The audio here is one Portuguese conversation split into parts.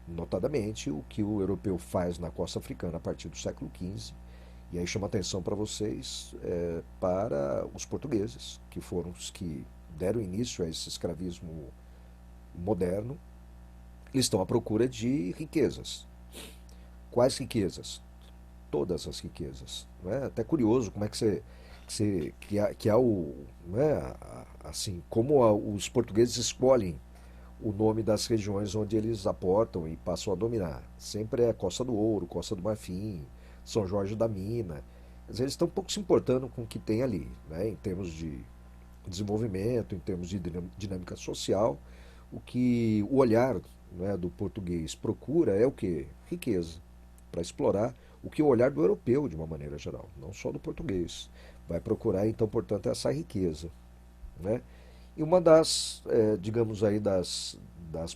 notadamente o que o europeu faz na costa africana a partir do século XV. E aí chama atenção para vocês, para os portugueses, que foram os que deram início a esse escravismo moderno. Eles estão à procura de riquezas. Quais riquezas? Todas as riquezas. Não é? Até curioso como é que há o, não é? Assim, como os portugueses escolhem o nome das regiões onde eles aportam e passam a dominar. Sempre é Costa do Ouro, Costa do Marfim, São Jorge da Mina. Mas eles estão um pouco se importando com o que tem ali, né? Em termos de desenvolvimento, em termos de dinâmica social. O que o olhar, né, do português procura é o quê? Riqueza, para explorar o que o olhar do europeu, de uma maneira geral, não só do português. Vai procurar, então, portanto, essa riqueza. Né? E uma das, digamos aí, das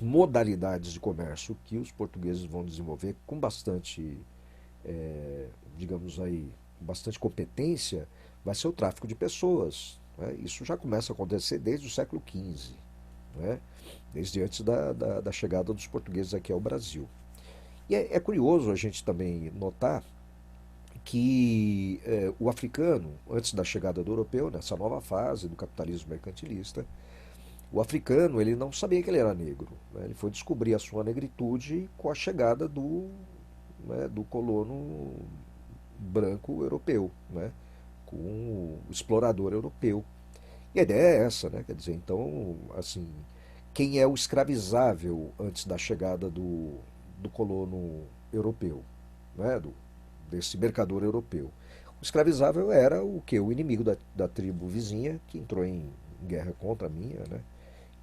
modalidades de comércio que os portugueses vão desenvolver com bastante, digamos aí, bastante competência, vai ser o tráfico de pessoas. Né? Isso já começa a acontecer desde o século XV, né? Desde antes da chegada dos portugueses aqui ao Brasil. E é curioso a gente também notar que o africano, antes da chegada do europeu, nessa nova fase do capitalismo mercantilista, o africano ele não sabia que ele era negro. Né? Ele foi descobrir a sua negritude com a chegada do colono branco europeu, né? Com o explorador europeu. E a ideia é essa, né? Quer dizer, então, assim, quem é o escravizável antes da chegada do colono europeu, né? Desse mercador europeu? O escravizável era o que? O inimigo da tribo vizinha, que entrou em guerra contra a minha, né?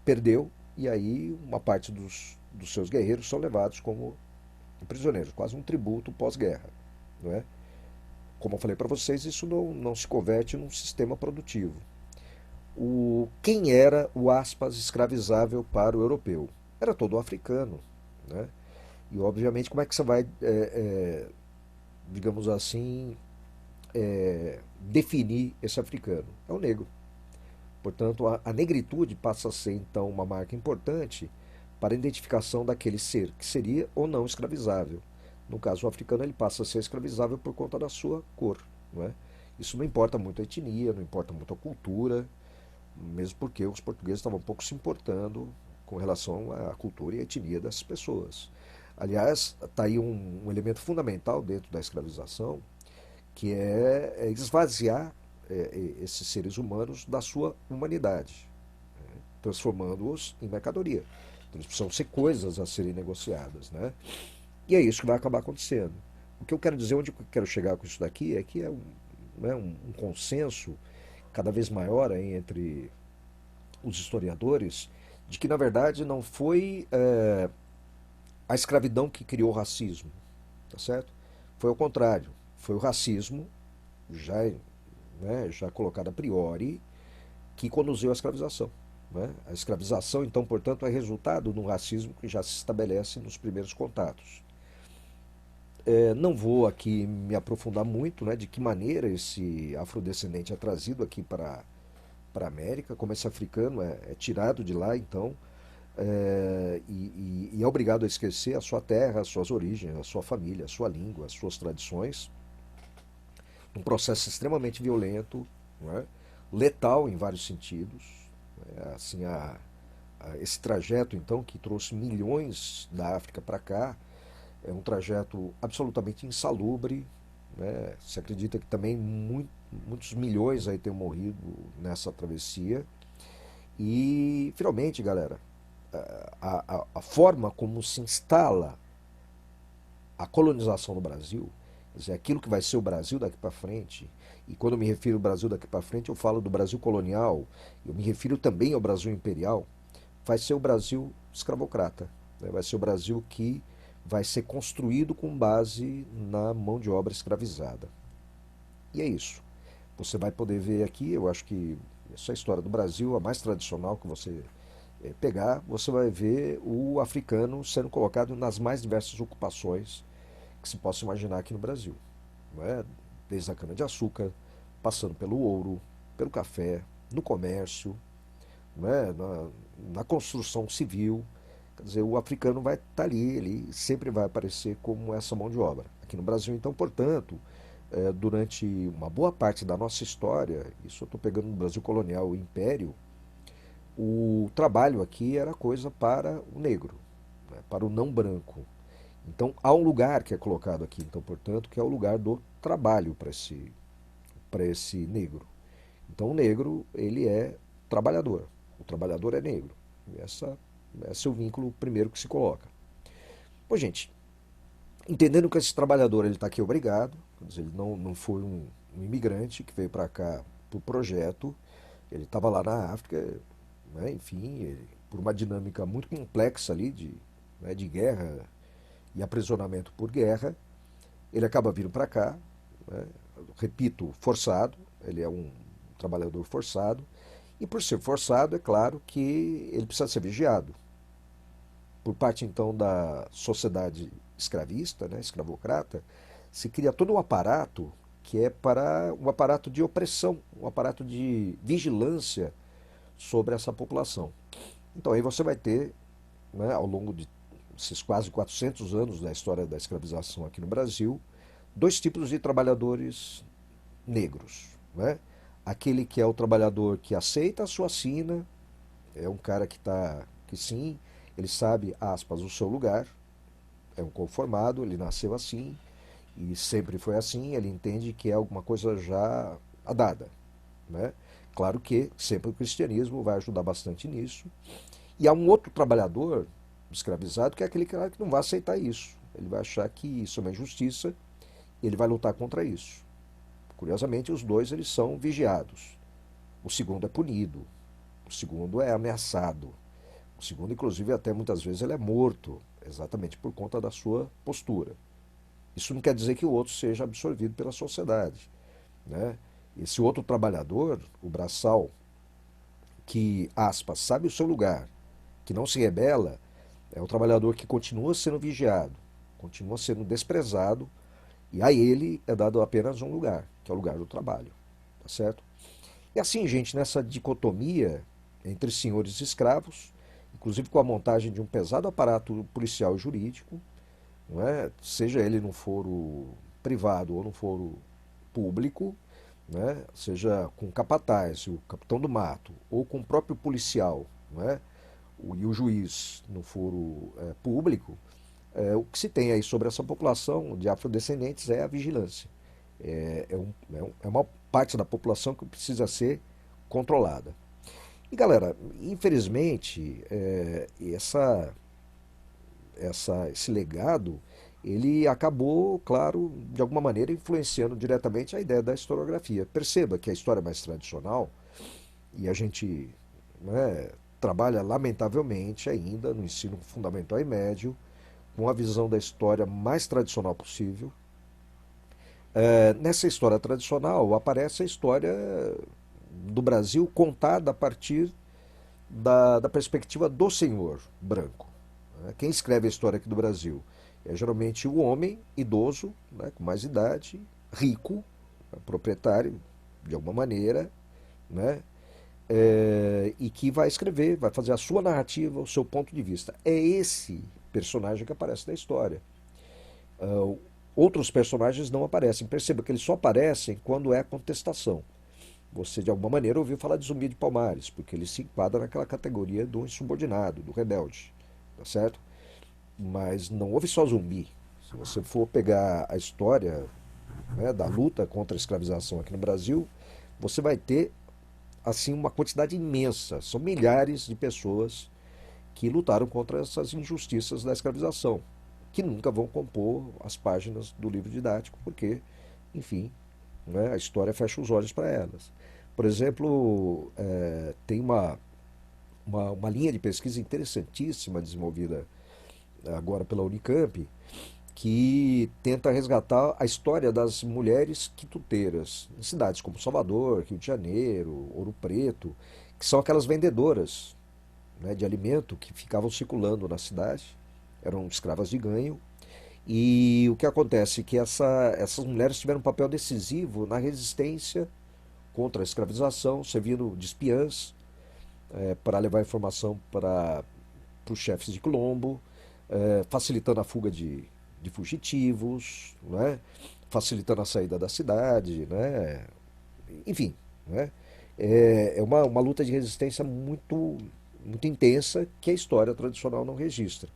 Perdeu, e aí uma parte dos seus guerreiros são levados como prisioneiros, quase um tributo pós-guerra. Não é? Como eu falei para vocês, isso não se converte num sistema produtivo. Quem era o aspas escravizável para o europeu? Era todo o africano. Né? E obviamente como é que você vai, digamos assim, definir esse africano? É o negro. Portanto, a negritude passa a ser então uma marca importante para a identificação daquele ser que seria ou não escravizável. No caso, o africano ele passa a ser escravizável por conta da sua cor. Não é? Isso não importa muito a etnia, não importa muito a cultura, mesmo porque os portugueses estavam um pouco se importando com relação à cultura e à etnia dessas pessoas. Aliás, está aí um elemento fundamental dentro da escravização, que é esvaziar esses seres humanos da sua humanidade, transformando-os em mercadoria. Então, eles precisam ser coisas a serem negociadas. Né? E é isso que vai acabar acontecendo. O que eu quero dizer, onde eu quero chegar com isso daqui, é que é um consenso cada vez maior aí entre os historiadores de que, na verdade, não foi a escravidão que criou o racismo, tá certo? Foi o contrário. Foi o racismo, já, já colocado a priori, que conduziu à escravização. Né? A escravização, então, portanto, é resultado de um racismo que já se estabelece nos primeiros contatos. Não vou aqui me aprofundar muito, né, de que maneira esse afrodescendente é trazido aqui para a América, como esse africano é tirado de lá, então, e é obrigado a esquecer a sua terra, as suas origens, a sua família, a sua língua, as suas tradições, um processo extremamente violento, não é? Letal em vários sentidos. Assim, esse trajeto, então, que trouxe milhões da África para cá, é um trajeto absolutamente insalubre. Né? Se acredita que também muitos milhões aí tenham morrido nessa travessia. E, finalmente, galera, a forma como se instala a colonização no Brasil, quer dizer, aquilo que vai ser o Brasil daqui para frente, e quando eu me refiro ao Brasil daqui para frente, eu falo do Brasil colonial, eu me refiro também ao Brasil imperial, vai ser o Brasil escravocrata. Né? Vai ser o Brasil que vai ser construído com base na mão de obra escravizada. E é isso. Você vai poder ver aqui, eu acho que essa é a história do Brasil, a mais tradicional que você pegar, você vai ver o africano sendo colocado nas mais diversas ocupações que se possa imaginar aqui no Brasil. Não é? Desde a cana-de-açúcar, passando pelo ouro, pelo café, no comércio, não é? Na construção civil. Quer dizer, o africano vai estar ali, ele sempre vai aparecer como essa mão de obra. Aqui no Brasil, então, portanto, durante uma boa parte da nossa história, isso eu estou pegando no Brasil colonial, o Império, o trabalho aqui era coisa para o negro, né, para o não branco. Então, há um lugar que é colocado aqui, então, portanto, que é o lugar do trabalho para esse negro. Então, o negro, ele é trabalhador. O trabalhador é negro. Esse é o vínculo primeiro que se coloca. Pô, gente, entendendo que esse trabalhador ele está aqui obrigado, quer dizer, ele não foi um imigrante que veio para cá por projeto, ele estava lá na África, né, enfim, por uma dinâmica muito complexa ali né, de guerra e aprisionamento por guerra, ele acaba vindo para cá, né, repito, forçado, ele é um trabalhador forçado, e por ser forçado, é claro que ele precisa ser vigiado. Por parte então da sociedade escravista, né, escravocrata, se cria todo um aparato que é para um aparato de opressão, um aparato de vigilância sobre essa população. Então aí você vai ter, né, ao longo de esses quase 400 anos da história da escravização aqui no Brasil, dois tipos de trabalhadores negros, né? Aquele que é o trabalhador que aceita a sua sina, é um cara que sim, ele sabe, aspas, o seu lugar, é um conformado, ele nasceu assim e sempre foi assim, ele entende que é alguma coisa já dada, né? Claro que sempre o cristianismo vai ajudar bastante nisso. E há um outro trabalhador escravizado que é aquele cara que não vai aceitar isso. Ele vai achar que isso é uma injustiça e ele vai lutar contra isso. Curiosamente, os dois eles são vigiados. O segundo é punido, o segundo é ameaçado. O segundo, inclusive, até muitas vezes ele é morto, exatamente por conta da sua postura. Isso não quer dizer que o outro seja absorvido pela sociedade, né? Esse outro trabalhador, o braçal, que, aspas, sabe o seu lugar, que não se rebela, é o trabalhador que continua sendo vigiado, continua sendo desprezado, e a ele é dado apenas um lugar, que é o lugar do trabalho, tá certo? E assim, gente, nessa dicotomia entre senhores e escravos, inclusive com a montagem de um pesado aparato policial e jurídico, não é? Seja ele num foro privado ou num foro público, né? Seja com o capataz, o capitão do mato, ou com o próprio policial, não é? E o juiz no foro público, o que se tem aí sobre essa população de afrodescendentes é a vigilância. É uma parte da população que precisa ser controlada. E galera, infelizmente, esse legado ele acabou, claro, de alguma maneira influenciando diretamente a ideia da historiografia. Perceba que a história mais tradicional, e a gente, né, trabalha lamentavelmente ainda no ensino fundamental e médio, com a visão da história mais tradicional possível. Nessa história tradicional aparece a história do Brasil contada a partir da perspectiva do senhor branco. Quem escreve a história aqui do Brasil é geralmente o homem idoso, né, com mais idade, rico, proprietário de alguma maneira, né, e que vai escrever, vai fazer a sua narrativa, o seu ponto de vista. É esse personagem que aparece na história. Outros personagens não aparecem. Perceba que eles só aparecem quando é contestação. Você, de alguma maneira, ouviu falar de Zumbi de Palmares, porque ele se enquadra naquela categoria do insubordinado, do rebelde, tá certo? Mas não houve só Zumbi. Se você for pegar a história, né, da luta contra a escravização aqui no Brasil, você vai ter assim uma quantidade imensa. São milhares de pessoas que lutaram contra essas injustiças da escravização, que nunca vão compor as páginas do livro didático, porque, enfim, né, a história fecha os olhos para elas. Por exemplo, tem uma linha de pesquisa interessantíssima desenvolvida agora pela Unicamp, que tenta resgatar a história das mulheres quituteiras em cidades como Salvador, Rio de Janeiro, Ouro Preto, que são aquelas vendedoras, né, de alimento que ficavam circulando na cidade, eram escravas de ganho. E o que acontece é que essas mulheres tiveram um papel decisivo na resistência contra a escravização, servindo de espiãs para levar informação para os chefes de quilombo, facilitando a fuga de fugitivos, não é? Facilitando a saída da cidade, né? Enfim, né? É uma luta de resistência muito intensa que a história tradicional não registra.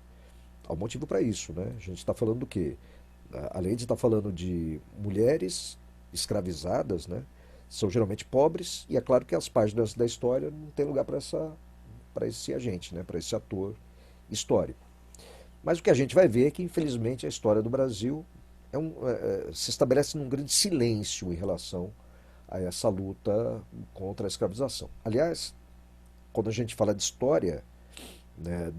Há um motivo para isso, né? A gente está falando do quê? Além de estar falando de mulheres escravizadas, né? São geralmente pobres, e é claro que as páginas da história não tem lugar para esse agente, né? Para esse ator histórico. Mas o que a gente vai ver é que, infelizmente, a história do Brasil se estabelece num grande silêncio em relação a essa luta contra a escravização. Aliás, quando a gente fala de história, né,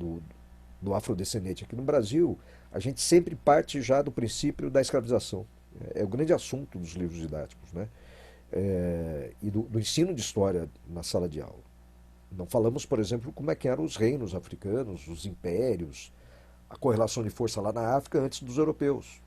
do afrodescendente aqui no Brasil, a gente sempre parte já do princípio da escravização. É o grande assunto dos livros didáticos, né? E do ensino de história na sala de aula. Não falamos, por exemplo, como é que eram os reinos africanos, os impérios, a correlação de força lá na África antes dos europeus.